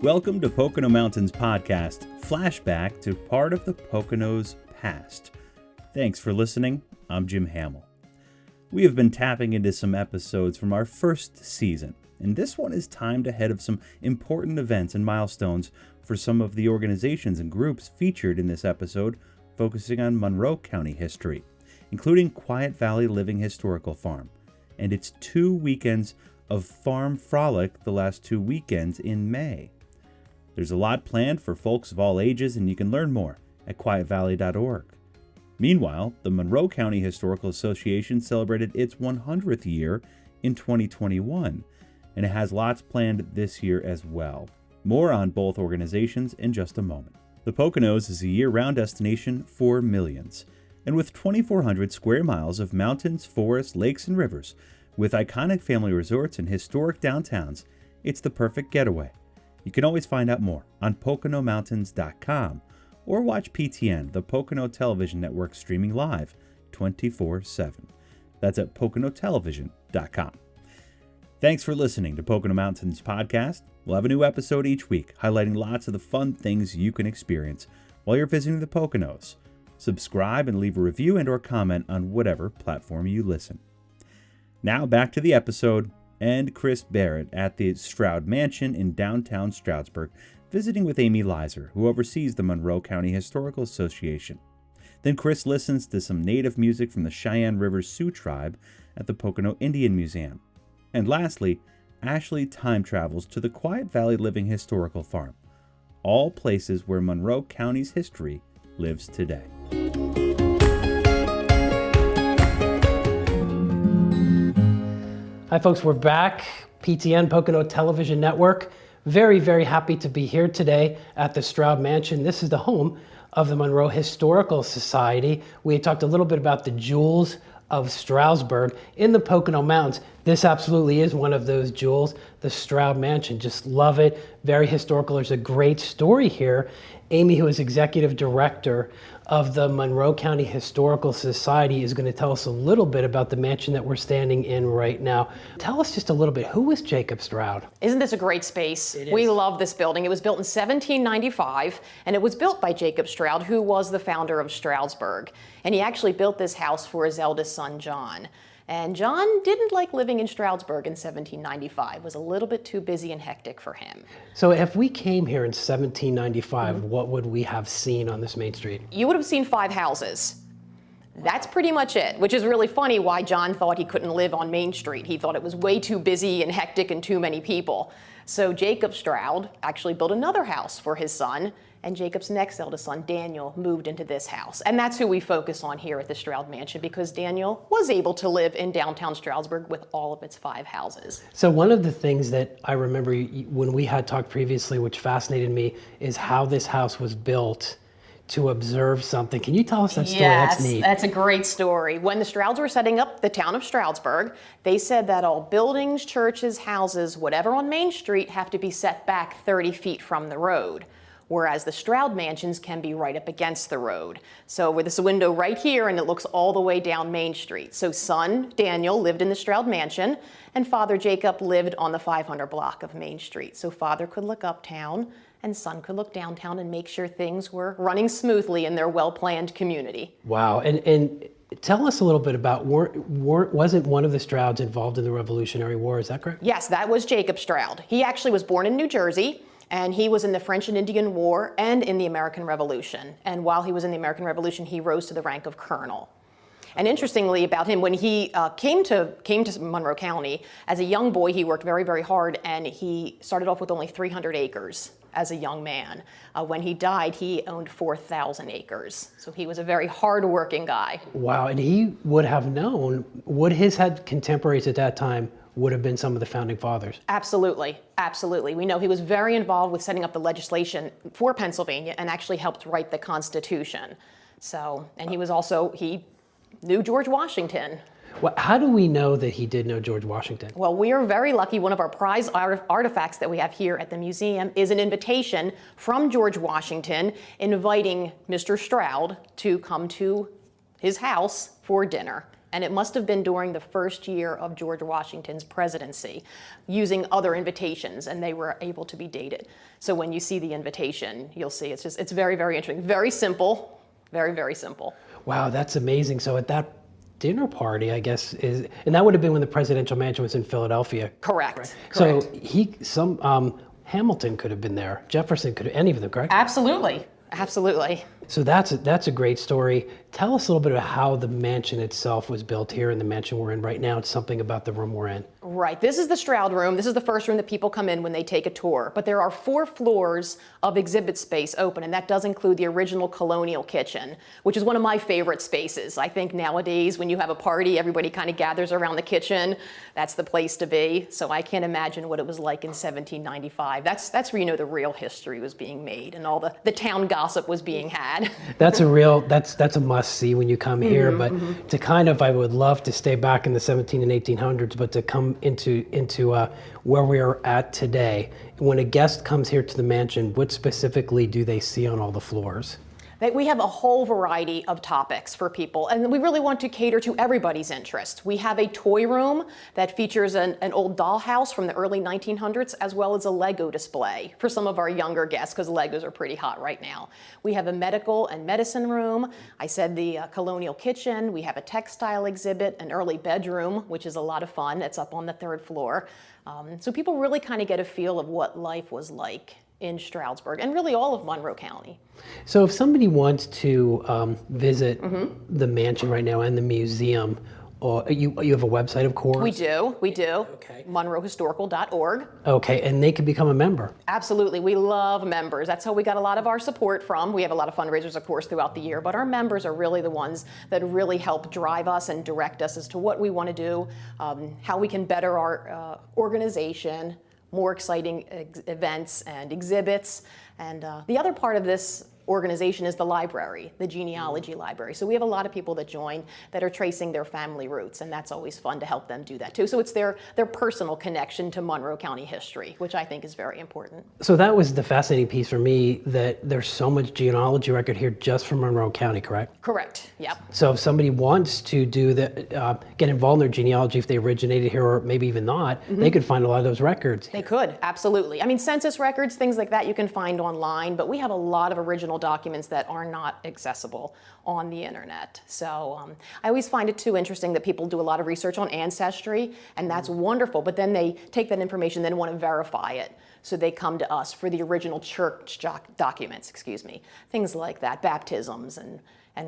Welcome to Pocono Mountains podcast, Flashback to part of the Poconos past. Thanks for listening. I'm Jim Hamill. We have been tapping into some episodes from our first season, and this one is timed ahead of some important events and milestones for some of the organizations and groups featured in this episode, focusing on Monroe County history, including Quiet Valley Living Historical Farm, and its 2 weekends of Farm Frolic the last 2 weekends in May. There's a lot planned for folks of all ages, and you can learn more at quietvalley.org. Meanwhile, the Monroe County Historical Association celebrated its 100th year in 2021, and it has lots planned this year as well. More on both organizations in just a moment. The Poconos is a year-round destination for millions, and with 2,400 square miles of mountains, forests, lakes, and rivers, with iconic family resorts and historic downtowns, it's the perfect getaway. You can always find out more on PoconoMountains.com or watch PTN, the Pocono Television Network, streaming live 24/7. That's at PoconoTelevision.com. Thanks for listening to Pocono Mountains podcast. We'll have a new episode each week highlighting lots of the fun things you can experience while you're visiting the Poconos. Subscribe and leave a review and/or comment on whatever platform you listen. Now back to the episode and Chris Barrett at the Stroud Mansion in downtown Stroudsburg, visiting with Amy Lizer, who oversees the Monroe County Historical Association. Then Chris listens to some native music from the Cheyenne River Sioux tribe at the Pocono Indian Museum. And lastly, Ashley time travels to the Quiet Valley Living Historical Farm, all places where Monroe County's history lives today. Hi folks, we're back. PTN, Pocono Television Network. Very, very happy to be here today at the Stroud Mansion. This is the home of the Monroe Historical Society. We had talked a little bit about the jewels of Stroudsburg in the Pocono Mountains. This absolutely is one of those jewels, the Stroud Mansion. Just love it. Very historical. There's a great story here. Amy, who is executive director of the Monroe County Historical Society, is going to tell us a little bit about the mansion that we're standing in right now. Tell us just a little bit, who was Jacob Stroud? Isn't this a great space? It is. We love this building. It was built in 1795, and it was built by Jacob Stroud, who was the founder of Stroudsburg. And he actually built this house for his eldest son, John. And John didn't like living in Stroudsburg in 1795. It was a little bit too busy and hectic for him. So if we came here in 1795, what would we have seen on this main street? You would have seen 5 houses. That's pretty much it, which is really funny why John thought he couldn't live on Main Street. He thought it was way too busy and hectic and too many people. So Jacob Stroud actually built another house for his son, and Jacob's next eldest son, Daniel, moved into this house. And that's who we focus on here at the Stroud Mansion, because Daniel was able to live in downtown Stroudsburg with all of its 5 houses. So one of the things that I remember when we had talked previously, which fascinated me, is how this house was built to observe something. Can you tell us that story? Yes, that's neat. That's a great story. When the Strouds were setting up the town of Stroudsburg, they said that all buildings, churches, houses, whatever on Main Street have to be set back 30 feet from the road, whereas the Stroud mansions can be right up against the road. So with this window right here, and it looks all the way down Main Street. So son Daniel lived in the Stroud mansion, and father Jacob lived on the 500 block of Main Street. So father could look uptown, and son could look downtown and make sure things were running smoothly in their well-planned community. Wow, and tell us a little bit about, wasn't one of the Strouds involved in the Revolutionary War, is that correct? Yes, that was Jacob Stroud. He actually was born in New Jersey, and he was in the French and Indian War and in the American Revolution. And while he was in the American Revolution, he rose to the rank of colonel. And interestingly about him, when he came to Monroe County, as a young boy, he worked very, very hard, and he started off with only 300 acres as a young man. When he died, he owned 4,000 acres. So he was a very hard-working guy. Wow, and he would have known, would his contemporaries at that time would have been some of the founding fathers? Absolutely, absolutely. We know he was very involved with setting up the legislation for Pennsylvania and actually helped write the Constitution. So, and he knew George Washington. Well, how do we know that he did know George Washington? Well, we are very lucky. One of our prize artifacts that we have here at the museum is an invitation from George Washington inviting Mr. Stroud to come to his house for dinner. And it must have been during the first year of George Washington's presidency, using other invitations, and they were able to be dated. So when you see the invitation, you'll see it's very, very interesting. Very simple, very, very simple. Wow, that's amazing. So at that dinner party, I guess, and that would have been when the presidential mansion was in Philadelphia. Correct. So Hamilton could have been there. Jefferson could have, any of them, correct? Absolutely. Absolutely. So that's a great story. Tell us a little bit about how the mansion itself was built here in the mansion we're in right now. It's something about the room we're in. Right. This is the Stroud room. This is the first room that people come in when they take a tour. But there are 4 floors of exhibit space open, and that does include the original colonial kitchen, which is one of my favorite spaces. I think nowadays when you have a party, everybody kind of gathers around the kitchen. That's the place to be. So I can't imagine what it was like in 1795. That's where the real history was being made and all the town gossip was being had. That's a must see when you come here. But to I would love to stay back in the 17 and 1800s, but to come into where we are at today. When a guest comes here to the mansion, what specifically do they see on all the floors? We have a whole variety of topics for people, and we really want to cater to everybody's interest. We have a toy room that features an old dollhouse from the early 1900s, as well as a Lego display for some of our younger guests, because Legos are pretty hot right now. We have a medical and medicine room. I said the colonial kitchen. We have a textile exhibit, an early bedroom, which is a lot of fun. It's up on the 3rd floor. So people really kind of get a feel of what life was like in Stroudsburg, and really all of Monroe County. So if somebody wants to visit the mansion right now and the museum, or you have a website, of course? We do. Okay. MonroeHistorical.org. Okay, and they can become a member. Absolutely. We love members. That's how we got a lot of our support from. We have a lot of fundraisers, of course, throughout the year, but our members are really the ones that really help drive us and direct us as to what we want to do, how we can better our organization, more exciting events and exhibits. And the other part of this organization is the library, the genealogy library. So we have a lot of people that join that are tracing their family roots, and that's always fun to help them do that too. So it's their personal connection to Monroe County history, which I think is very important. So that was the fascinating piece for me, that there's so much genealogy record here just from Monroe County, correct? Correct, yep. So if somebody wants to do get involved in their genealogy, if they originated here or maybe even not, they could find a lot of those records. They could, absolutely. I mean, census records, things like that you can find online, but we have a lot of original documents that are not accessible on the internet. So I always find it too interesting that people do a lot of research on ancestry, and that's wonderful, but then they take that information and want to verify it. So they come to us for the original church documents, things like that, baptisms and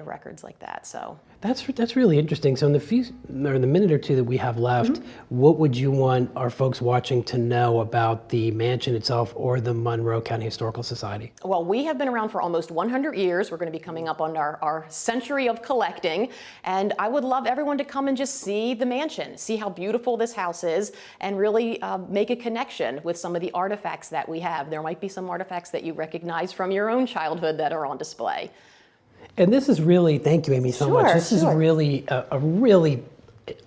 records like that. So that's really interesting. So in the minute or two that we have left, what would you want our folks watching to know about the mansion itself or the Monroe County Historical Society? Well, we have been around for almost 100 years. We're going to be coming up on our century of collecting, and I would love everyone to come and just see the mansion, see how beautiful this house is, and really make a connection with some of the artifacts that we have. There might be some artifacts that you recognize from your own childhood that are on display. And this is really, thank you, Amy, so much. This is really a really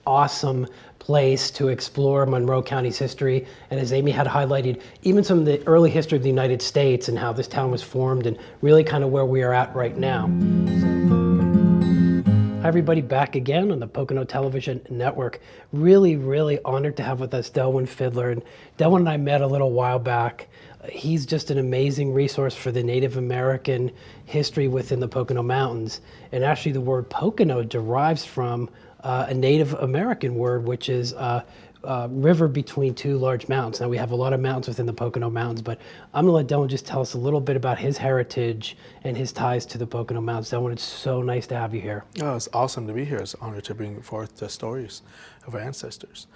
awesome place to explore Monroe County's history. And as Amy had highlighted, even some of the early history of the United States and how this town was formed and really kind of where we are at right now. Hi, everybody, back again on the Pocono Television Network. Really, really honored to have with us Delwyn Fiddler. And Delwyn and I met a little while back. He's just an amazing resource for the Native American history within the Pocono Mountains. And actually the word Pocono derives from a Native American word, which is river between 2 large mountains. Now we have a lot of mountains within the Pocono Mountains, but I'm gonna let Delwyn just tell us a little bit about his heritage and his ties to the Pocono Mountains. Delwyn, it's so nice to have you here. Oh, it's awesome to be here. It's an honor to bring forth the stories of our ancestors.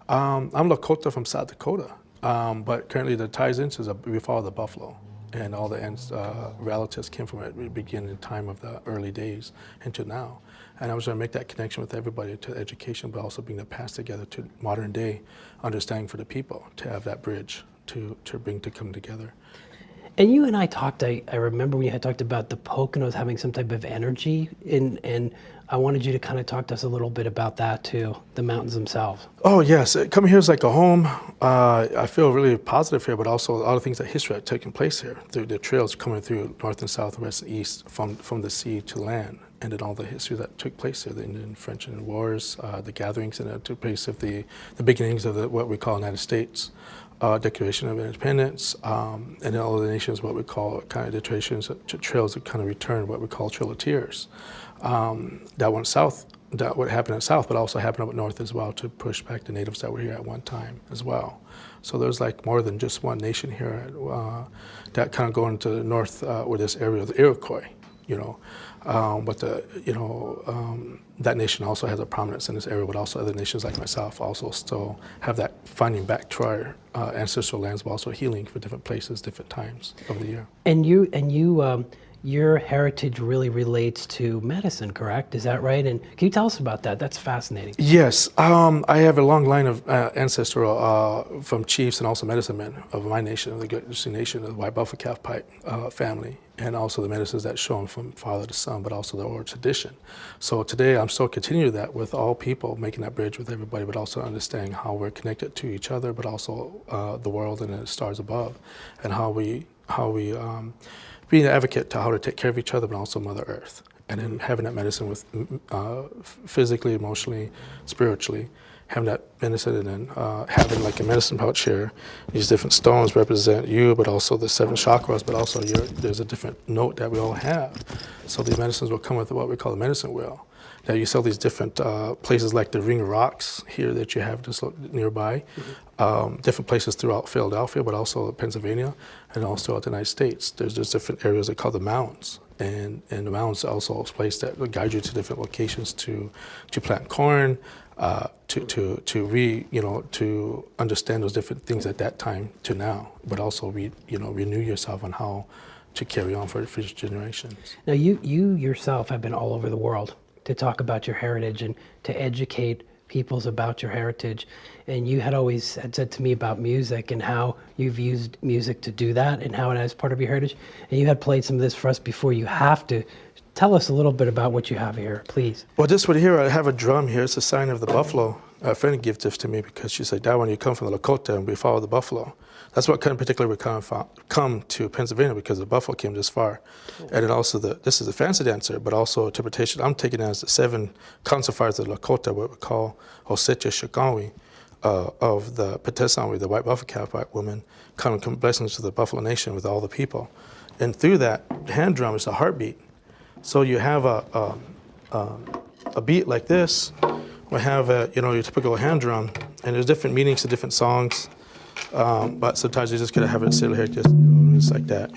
I'm Lakota from South Dakota. But currently the ties into we follow the buffalo, and all the relatives came from it. We begin in time of the early days into now. And I was going to make that connection with everybody to education, but also bring the past together to modern day understanding for the people, to have that bridge to come together. And you and I talked, I remember when you had talked about the Poconos having some type of energy, and I wanted you to kind of talk to us a little bit about that too, the mountains themselves. Oh yes, coming here is like a home. I feel really positive here, but also a lot of things that history had taken place here. Through the trails coming through north and south, west and east, from the sea to land, and then all the history that took place here, the Indian, French, and wars, the gatherings that took place of the beginnings of what we call United States. Declaration of Independence, and then all of the nations, what we call kind of the trails that kind of return, what we call Trail of Tears. That went south, that would happen in the south, but also happened up north as well to push back the natives that were here at one time as well. So there's like more than just one nation here that kind of go into the north with this area of the Iroquois, you know. But that nation also has a prominence in this area, but also other nations like myself also still have that finding back to our ancestral lands, but also healing for different places, different times of the year. And your heritage really relates to medicine, correct? Is that right? And can you tell us about that? That's fascinating. Yes, I have a long line of ancestral from chiefs and also medicine men of my nation, of the Good Nation, of the White Buffalo Calf Pipe family, and also the medicines that shown from father to son, but also the oral tradition. So today I'm still continuing that with all people, making that bridge with everybody, but also understanding how we're connected to each other, but also the world and the stars above, and how we being an advocate to how to take care of each other, but also Mother Earth. And then having that medicine with physically, emotionally, spiritually, having that medicine, and then having like a medicine pouch here. These different stones represent you, but also the 7 chakras, but also there's a different note that we all have. So these medicines will come with what we call the medicine wheel. Now you sell these different places like the Ring of Rocks here that you have just nearby, different places throughout Philadelphia, but also Pennsylvania, and also throughout the United States. There's just different areas they call the mounds, and the mounds are also a place that will guide you to different locations to plant corn, to understand those different things at that time to now, but also renew yourself on how to carry on for the future generations. Now you yourself have been all over the world to talk about your heritage and to educate peoples about your heritage. And you had always said to me about music and how you've used music to do that and how it is part of your heritage. And you had played some of this for us before. You have to tell us a little bit about what you have here, please. Well, this one here, I have a drum here. It's a sign of the buffalo. A friend gave this to me because she said, Dad, when you come from the Lakota and we follow the buffalo, that's what kind of particularly we come to Pennsylvania, because the buffalo came this far. And then also this is a fancy dancer, but also interpretation. I'm taking it as the 7 concept of the Lakota, what we call Osetia Shakawi, of the Patesawi, the White Buffalo Calf White woman, coming blessings to the Buffalo Nation with all the people. And through that hand drum is a heartbeat. So you have a beat like this. We have your typical hand drum, and there's different meanings to different songs. But sometimes you just gotta have it sit here, just like that,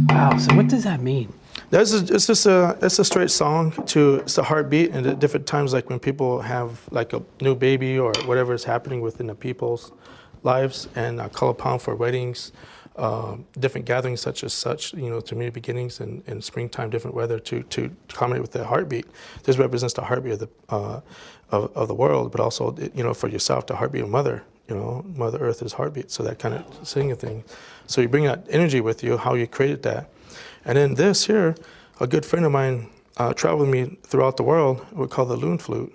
Wow. So what does that mean? It's a straight song it's a heartbeat, and at different times, like when people have like a new baby or whatever is happening within the people's lives, and call upon for weddings, different gatherings such, to new beginnings and springtime, different weather to accommodate with the heartbeat. This represents the heartbeat of the world, but also, for yourself, the heartbeat of Mother. Mother Earth is heartbeat, so that kind of singing thing. So you bring that energy with you, how you created that. And then this here, a good friend of mine traveled with me throughout the world, we call the loon flute.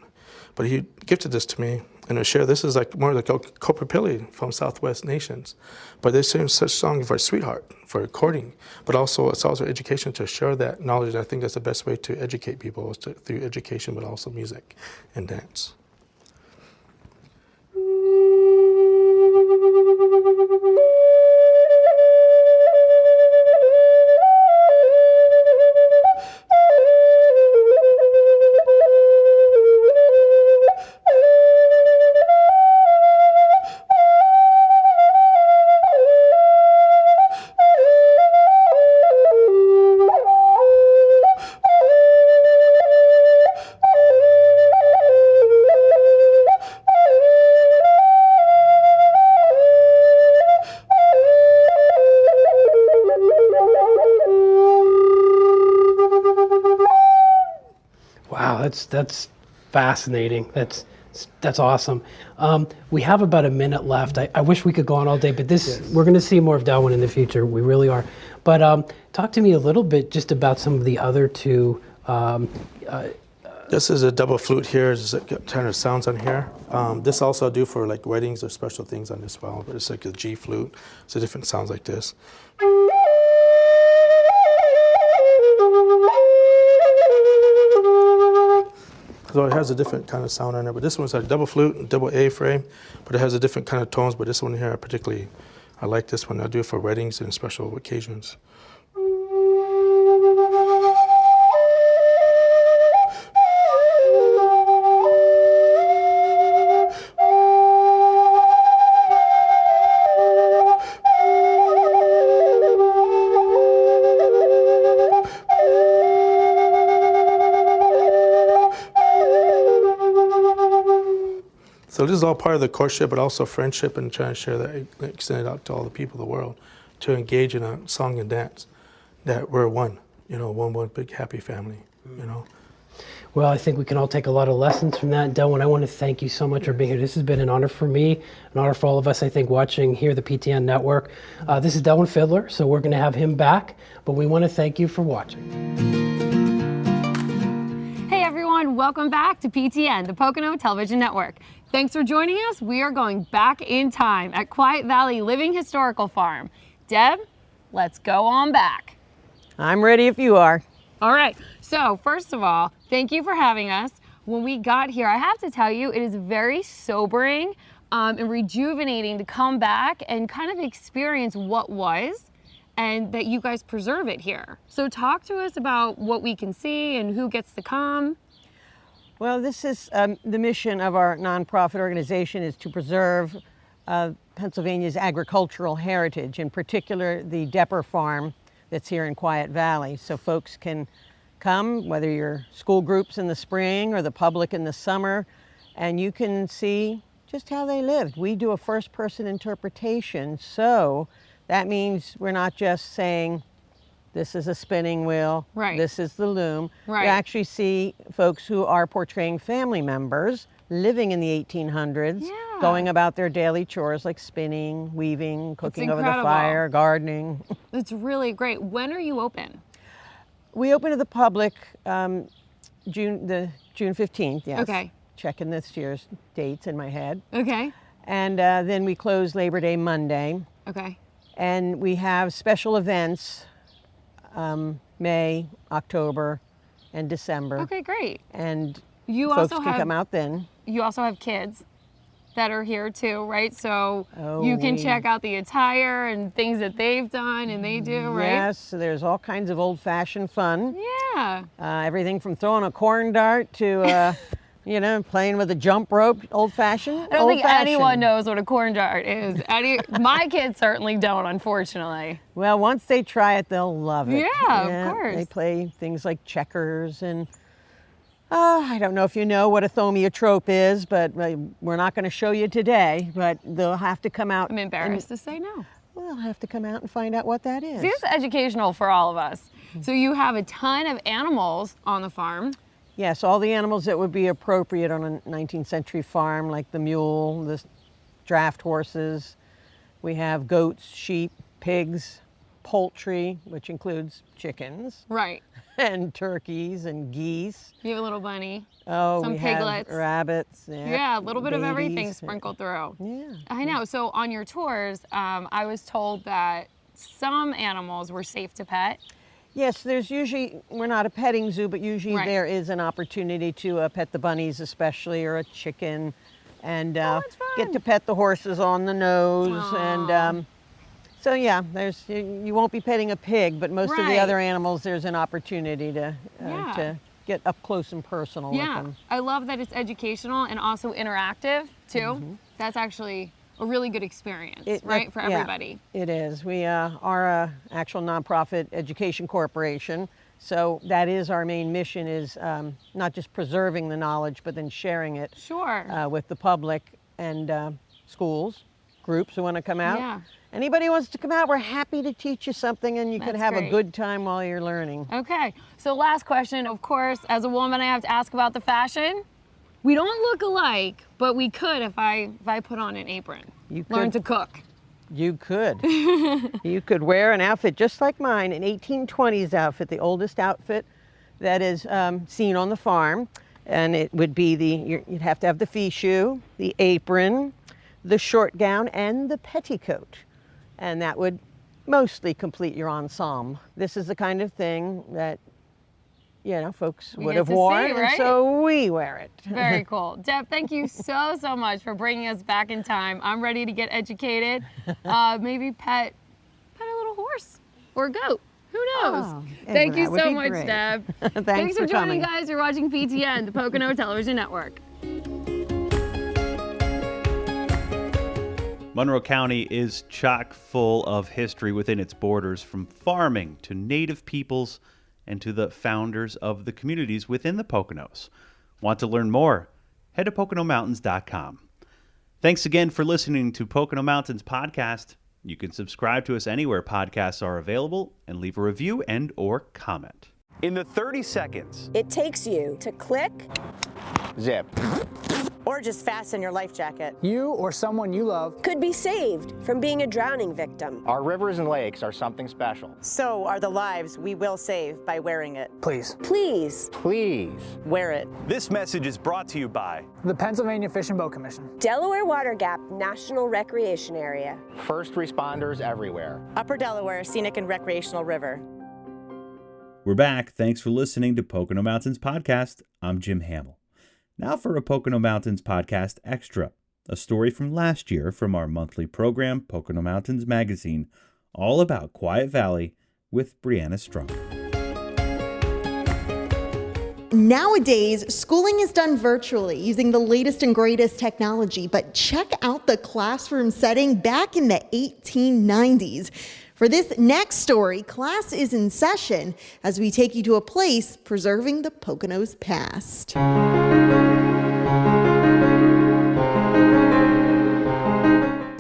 But he gifted this to me, and I share this is like more like a Copperpilly from Southwest nations. But they sing such song for sweetheart, for recording, but also it's also education to share that knowledge. And I think that's the best way to educate people is through education, but also music and dance. Wow, that's fascinating. That's awesome. We have about a minute left. I wish we could go on all day, but we're going to see more of Delwyn in the future. We really are. But talk to me a little bit just about some of the other two. This is a double flute here. There's a kind of sounds on here. This also I do for like weddings or special things on this file, but it's like a G flute. So different sounds like this. So it has a different kind of sound on it, but this one's a double flute and double A frame, but it has a different kind of tones. But this one here, I like this one. I do it for weddings and special occasions. So this is all part of the courtship, but also friendship, and trying to share that, extend it out to all the people of the world, to engage in a song and dance, that we're one, one big happy family, Well, I think we can all take a lot of lessons from that. Delwyn, I want to thank you so much for being here. This has been an honor for me, an honor for all of us, I think, watching here, the PTN Network. This is Delwyn Fiddler, so we're going to have him back, but we want to thank you for watching. Hey everyone, welcome back to PTN, the Pocono Television Network. Thanks for joining us. We are going back in time at Quiet Valley Living Historical Farm. Deb, let's go on back. I'm ready if you are. All right, so first of all, thank you for having us. When we got here, I have to tell you, it is very sobering and rejuvenating to come back and kind of experience what was, and that you guys preserve it here. So talk to us about what we can see and who gets to come. Well, this is the mission of our nonprofit organization, is to preserve Pennsylvania's agricultural heritage, in particular the Depper Farm that's here in Quiet Valley. So folks can come, whether you're school groups in the spring or the public in the summer, and you can see just how they lived. We do a first-person interpretation, so that means we're not just saying, this is a spinning wheel, right, this is the loom. Right. You actually see folks who are portraying family members living in the 1800s, yeah, going about their daily chores like spinning, weaving, cooking over the incredible. fire, gardening. It's really great. When are you open? We open to the public June 15th, yes. Okay. Checking this year's dates in my head. Okay. And then we close Labor Day Monday. Okay. And we have special events May, October, and December. Okay, great. And You folks also can have come out then. You also have kids that are here too, right? So Oh, you can we- check out the attire and things that they've done and they do, right? Yes, so there's all kinds of old-fashioned fun. Yeah. Everything from throwing a corn dart to, playing with a jump rope, old-fashioned. I don't think anyone knows what a corn dart is. My kids certainly don't, unfortunately. Well, once they try it, they'll love it. Yeah, of course. They play things like checkers and I don't know if you know what a thomiotrope is, but we're not going to show you today, but they'll have to come out. I'm embarrassed to say no. Well, they'll have to come out and find out what that is. See, it's educational for all of us. So you have a ton of animals on the farm. Yes, all the animals that would be appropriate on a 19th century farm, like the mule, the draft horses. We have goats, sheep, pigs, poultry, which includes chickens, Right. and turkeys and geese. You have a little bunny. Oh, Some we piglets. have rabbits. Yeah, a little bit of everything babies. sprinkled through. Yeah. I know. So on your tours, I was told that some animals were safe to pet. Yes, there's usually, we're not a petting zoo, but usually Right. there is an opportunity to pet the bunnies especially, or a chicken, and that's get fun. to pet the horses on the nose. Aw. And so yeah, you won't be petting a pig, but most of the Right. other animals, there's an opportunity to get up close and personal with Yeah, them. I love that it's educational and also interactive too. That's actually a really good experience, right, for everybody. Yeah, it is. We are a actual nonprofit education corporation, so that is our main mission, is not just preserving the knowledge, but then sharing it Sure. with the public and schools, groups who want to come out. Yeah. Anybody who wants to come out, we're happy to teach you something, and you can That's have a great. good time while you're learning. Okay, so last question, of course, as a woman, I have to ask about the fashion. We don't look alike, but we could if I put on an apron. You Learn to could. cook. You could. You could wear an outfit just like mine, an 1820s outfit, the oldest outfit that is seen on the farm. And it would be you'd have to have the fichu, the apron, the short gown, and the petticoat. And that would mostly complete your ensemble. This is the kind of thing that, folks would have worn, right? and so we wear it. Very cool. Deb, thank you so much for bringing us back in time. I'm ready to get educated. Maybe pet a little horse or a goat. Who knows? Oh, thank you that would so be much, great. Deb. Thanks for joining, coming. guys. You're watching PTN, the Pocono Television Network. Monroe County is chock full of history within its borders, from farming to native peoples and to the founders of the communities within the Poconos. Want to learn more? Head to PoconoMountains.com. Thanks again for listening to Pocono Mountains Podcast. You can subscribe to us anywhere podcasts are available and leave a review and or comment. In the 30 seconds it takes you to click zip, or just fasten your life jacket, you or someone you love could be saved from being a drowning victim. our rivers and lakes are something special. So are the lives we will save by wearing it. please. Please Please. wear it. This message is brought to you by The Pennsylvania Fish and Boat Commission. Delaware Water Gap National Recreation Area. first responders everywhere. Upper Delaware Scenic and Recreational River. We're back. Thanks for listening to Pocono Mountains Podcast. I'm Jim Hamill. Now for a Pocono Mountains Podcast Extra, a story from last year from our monthly program, Pocono Mountains Magazine, all about Quiet Valley with Brianna Strunk. Nowadays, schooling is done virtually using the latest and greatest technology, but check out the classroom setting back in the 1890s. For this next story, class is in session as we take you to a place preserving the Poconos past.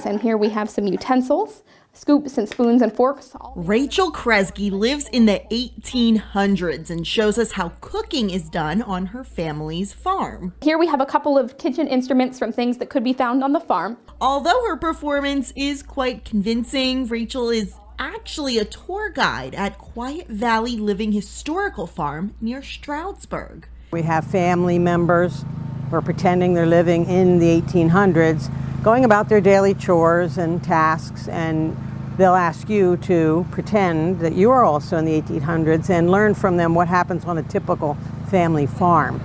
And here we have some utensils, scoops and spoons and forks. Rachel Kresge lives in the 1800s and shows us how cooking is done on her family's farm. Here we have a couple of kitchen instruments from things that could be found on the farm. Although her performance is quite convincing, Rachel is actually a tour guide at Quiet Valley Living Historical Farm near Stroudsburg. We have family members who are pretending they're living in the 1800s, going about their daily chores and tasks, and they'll ask you to pretend that you are also in the 1800s and learn from them what happens on a typical family farm.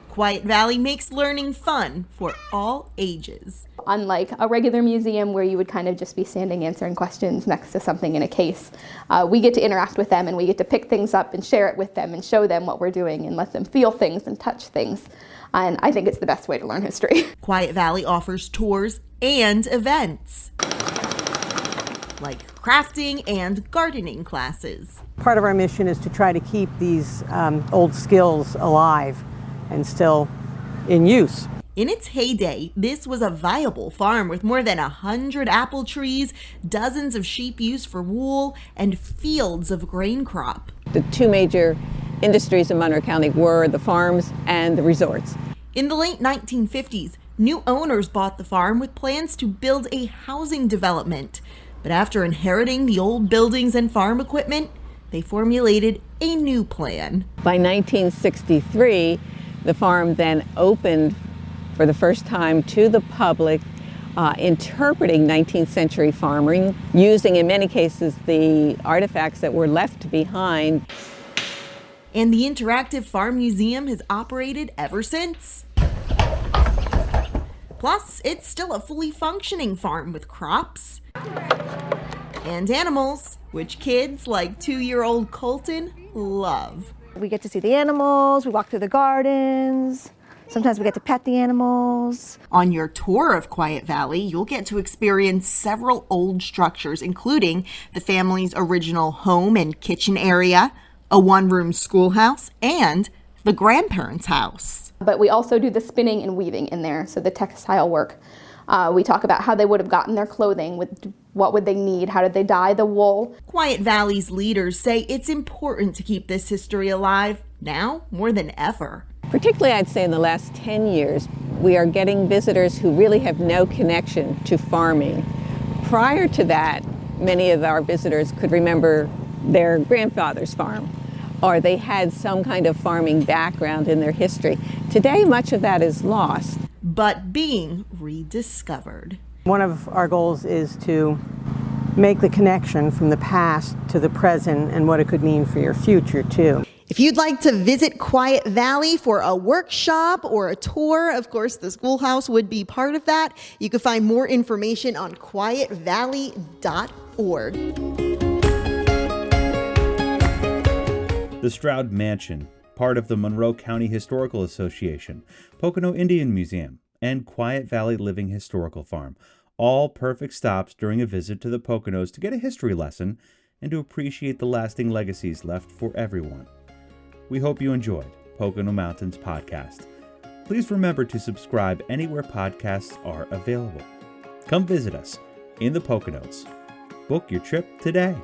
Quiet Valley makes learning fun for all ages. Unlike a regular museum where you would kind of just be standing answering questions next to something in a case, we get to interact with them and we get to pick things up and share it with them and show them what we're doing and let them feel things and touch things. And I think it's the best way to learn history. Quiet Valley offers tours and events, like crafting and gardening classes. Part of our mission is to try to keep these old skills alive and still in use. In its heyday, this was a viable farm with more than 100 apple trees, dozens of sheep used for wool, and fields of grain crop. The two major industries in Monroe County were the farms and the resorts. In the late 1950s, new owners bought the farm with plans to build a housing development. But after inheriting the old buildings and farm equipment, they formulated a new plan. By 1963, the farm then opened for the first time to the public, interpreting 19th century farming, using in many cases the artifacts that were left behind. And the interactive farm museum has operated ever since. Plus, it's still a fully functioning farm with crops and animals, which kids like 2-year-old Colton love. We get to see the animals, we walk through the gardens, sometimes we get to pet the animals. On your tour of Quiet Valley, you'll get to experience several old structures, including the family's original home and kitchen area, a one-room schoolhouse, and the grandparents' house. But we also do the spinning and weaving in there, so the textile work. We talk about how they would have gotten their clothing, what would they need, how did they dye the wool. Quiet Valley's leaders say it's important to keep this history alive now more than ever. Particularly, I'd say in the last 10 years, we are getting visitors who really have no connection to farming. Prior to that, many of our visitors could remember their grandfather's farm, or they had some kind of farming background in their history. Today, much of that is lost. But being rediscovered. One of our goals is to make the connection from the past to the present and what it could mean for your future, too. If you'd like to visit Quiet Valley for a workshop or a tour, of course, the schoolhouse would be part of that. You can find more information on quietvalley.org. The Stroud Mansion, part of the Monroe County Historical Association, Pocono Indian Museum, and Quiet Valley Living Historical Farm, all perfect stops during a visit to the Poconos to get a history lesson and to appreciate the lasting legacies left for everyone. We hope you enjoyed Pocono Mountains Podcast. Please remember to subscribe anywhere podcasts are available. Come visit us in the Poconos. Book your trip today.